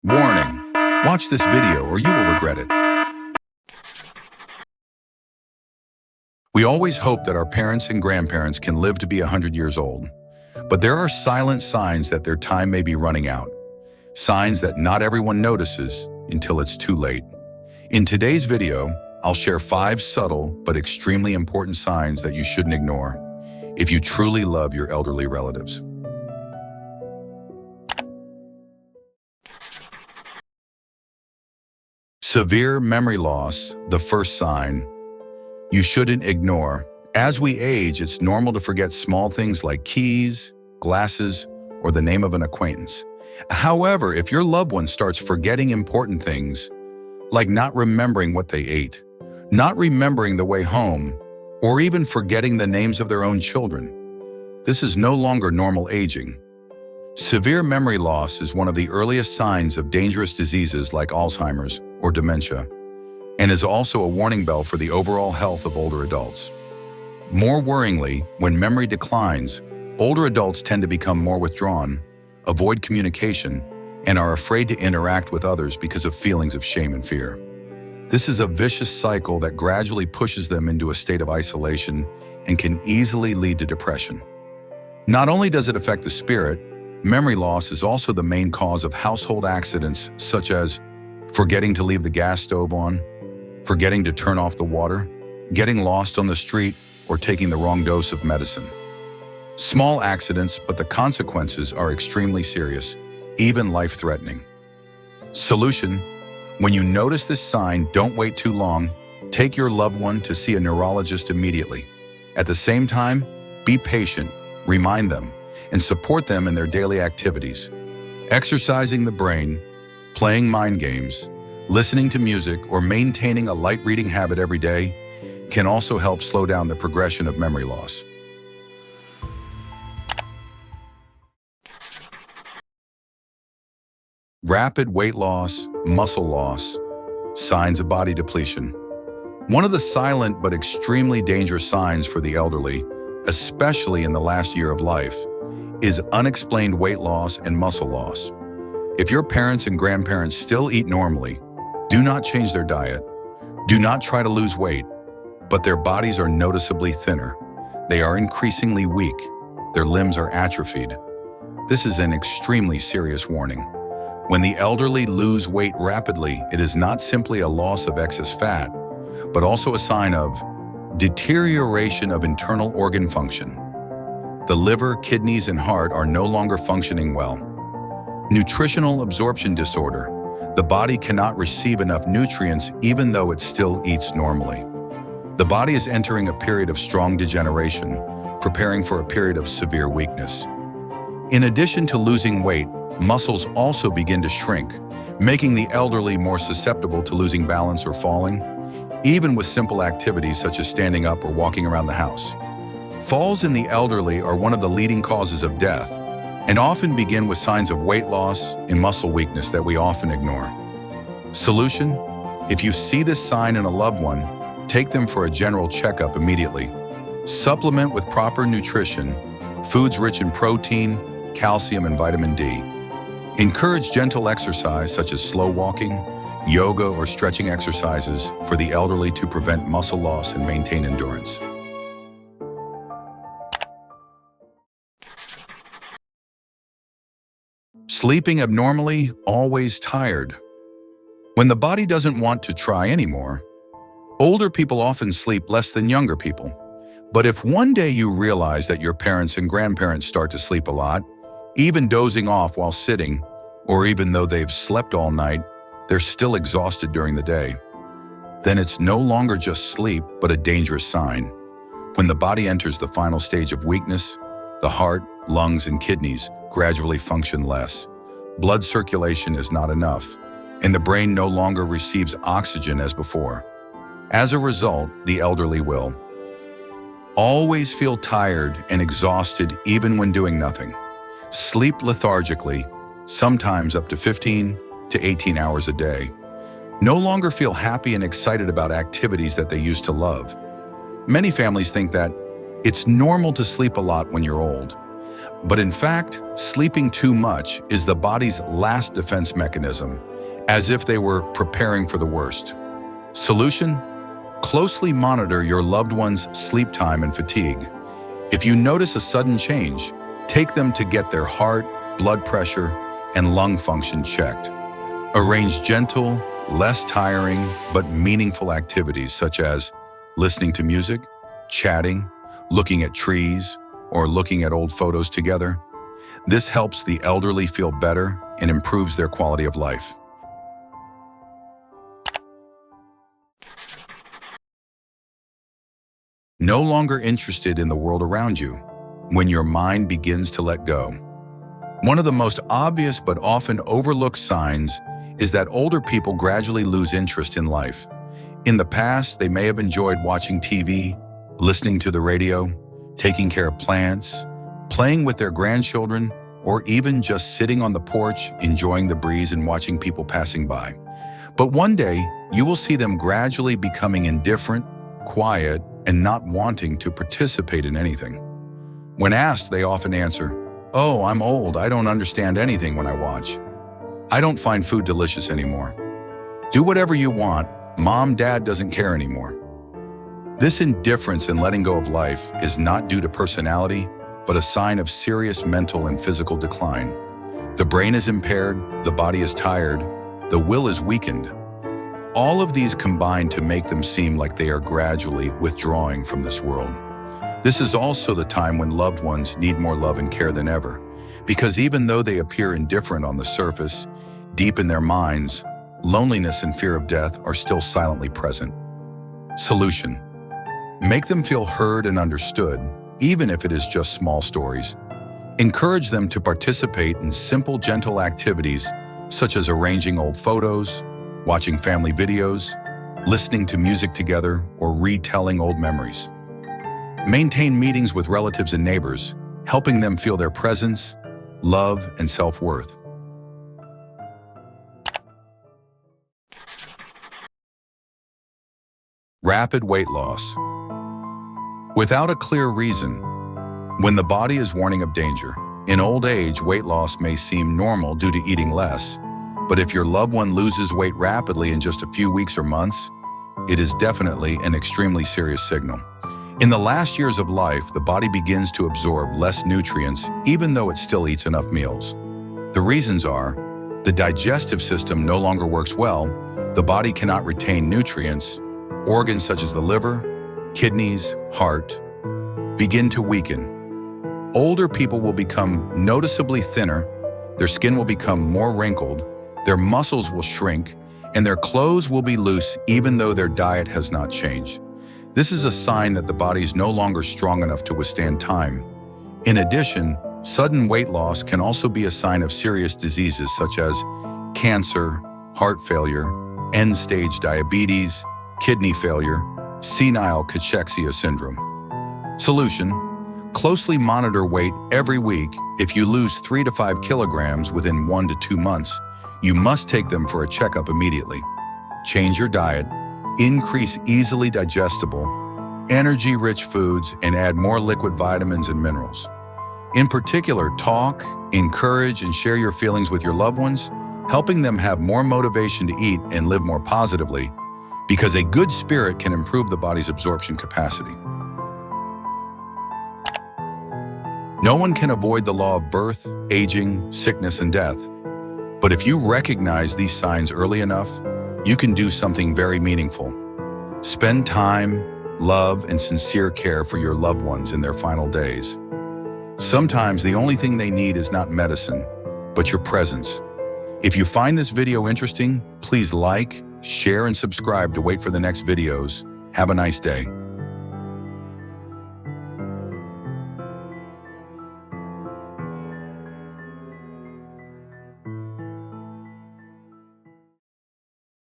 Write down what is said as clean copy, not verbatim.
Warning: watch this video or you will regret it. We always hope that our parents and grandparents can live to be 100 years old. But there are silent signs that their time may be running out. Signs that not everyone notices until it's too late. In today's video, I'll share 5 subtle but extremely important signs that you shouldn't ignore if you truly love your elderly relatives. Severe memory loss, the first sign you shouldn't ignore. As we age, it's normal to forget small things like keys, glasses, or the name of an acquaintance. However, if your loved one starts forgetting important things, like not remembering what they ate, not remembering the way home, or even forgetting the names of their own children, this is no longer normal aging. Severe memory loss is one of the earliest signs of dangerous diseases like Alzheimer's or dementia, and is also a warning bell for the overall health of older adults. More worryingly, when memory declines, older adults tend to become more withdrawn, avoid communication, and are afraid to interact with others because of feelings of shame and fear. This is a vicious cycle that gradually pushes them into a state of isolation and can easily lead to depression. Not only does it affect the spirit, memory loss is also the main cause of household accidents such as forgetting to leave the gas stove on, forgetting to turn off the water, getting lost on the street, or taking the wrong dose of medicine. Small accidents, but the consequences are extremely serious, even life-threatening. Solution: when you notice this sign, don't wait too long. Take your loved one to see a neurologist immediately. At the same time, be patient, remind them, and support them in their daily activities. Exercising the brain, playing mind games, listening to music, or maintaining a light reading habit every day can also help slow down the progression of memory loss. Rapid weight loss, muscle loss, signs of body depletion. One of the silent but extremely dangerous signs for the elderly, especially in the last year of life, is unexplained weight loss and muscle loss. If your parents and grandparents still eat normally, do not change their diet. Do not try to lose weight, but their bodies are noticeably thinner. They are increasingly weak. Their limbs are atrophied. This is an extremely serious warning. When the elderly lose weight rapidly, it is not simply a loss of excess fat, but also a sign of deterioration of internal organ function. The liver, kidneys, and heart are no longer functioning well. Nutritional absorption disorder. The body cannot receive enough nutrients even though it still eats normally. The body is entering a period of strong degeneration, preparing for a period of severe weakness. In addition to losing weight, muscles also begin to shrink, making the elderly more susceptible to losing balance or falling, even with simple activities such as standing up or walking around the house. Falls in the elderly are one of the leading causes of death, and often begin with signs of weight loss and muscle weakness that we often ignore. Solution: if you see this sign in a loved one, take them for a general checkup immediately. Supplement with proper nutrition, foods rich in protein, calcium, and vitamin D. Encourage gentle exercise such as slow walking, yoga, or stretching exercises for the elderly to prevent muscle loss and maintain endurance. Sleeping abnormally, always tired. When the body doesn't want to try anymore, older people often sleep less than younger people. But if one day you realize that your parents and grandparents start to sleep a lot, even dozing off while sitting, or even though they've slept all night, they're still exhausted during the day, then it's no longer just sleep, but a dangerous sign. When the body enters the final stage of weakness, the heart, lungs, and kidneys gradually function less. Blood circulation is not enough, and the brain no longer receives oxygen as before. As a result, the elderly will always feel tired and exhausted even when doing nothing. Sleep lethargically, sometimes up to 15 to 18 hours a day. No longer feel happy and excited about activities that they used to love. Many families think that it's normal to sleep a lot when you're old. But in fact, sleeping too much is the body's last defense mechanism, as if they were preparing for the worst. Solution? Closely monitor your loved one's sleep time and fatigue. If you notice a sudden change, take them to get their heart, blood pressure, and lung function checked. Arrange gentle, less tiring, but meaningful activities such as listening to music, chatting, looking at trees, or looking at old photos together. This helps the elderly feel better and improves their quality of life. No longer interested in the world around you, when your mind begins to let go. One of the most obvious but often overlooked signs is that older people gradually lose interest in life. In the past, they may have enjoyed watching TV, listening to the radio, taking care of plants, playing with their grandchildren, or even just sitting on the porch, enjoying the breeze and watching people passing by. But one day, you will see them gradually becoming indifferent, quiet, and not wanting to participate in anything. When asked, they often answer, "Oh, I'm old, I don't understand anything when I watch. I don't find food delicious anymore. Do whatever you want, Mom, Dad doesn't care anymore." This indifference and letting go of life is not due to personality, but a sign of serious mental and physical decline. The brain is impaired, the body is tired, the will is weakened. All of these combine to make them seem like they are gradually withdrawing from this world. This is also the time when loved ones need more love and care than ever, because even though they appear indifferent on the surface, deep in their minds, loneliness and fear of death are still silently present. Solution: make them feel heard and understood, even if it is just small stories. Encourage them to participate in simple, gentle activities such as arranging old photos, watching family videos, listening to music together, or retelling old memories. Maintain meetings with relatives and neighbors, helping them feel their presence, love, and self-worth. Rapid weight loss. Without a clear reason, when the body is warning of danger, in old age, weight loss may seem normal due to eating less. But if your loved one loses weight rapidly in just a few weeks or months, it is definitely an extremely serious signal. In the last years of life, the body begins to absorb less nutrients, even though it still eats enough meals. The reasons are, the digestive system no longer works well, the body cannot retain nutrients, organs such as the liver, kidneys, heart, begin to weaken. Older people will become noticeably thinner, their skin will become more wrinkled, their muscles will shrink, and their clothes will be loose even though their diet has not changed. This is a sign that the body is no longer strong enough to withstand time. In addition, sudden weight loss can also be a sign of serious diseases such as cancer, heart failure, end-stage diabetes, kidney failure, senile cachexia syndrome. Solution: closely monitor weight every week. If you lose 3 to 5 kilograms within 1 to 2 months, you must take them for a checkup immediately. Change your diet, increase easily digestible, energy-rich foods, and add more liquid vitamins and minerals. In particular, talk, encourage, and share your feelings with your loved ones, helping them have more motivation to eat and live more positively, because a good spirit can improve the body's absorption capacity. No one can avoid the law of birth, aging, sickness, and death. But if you recognize these signs early enough, you can do something very meaningful. Spend time, love, and sincere care for your loved ones in their final days. Sometimes the only thing they need is not medicine, but your presence. If you find this video interesting, please like, share, and subscribe to wait for the next videos. Have a nice day.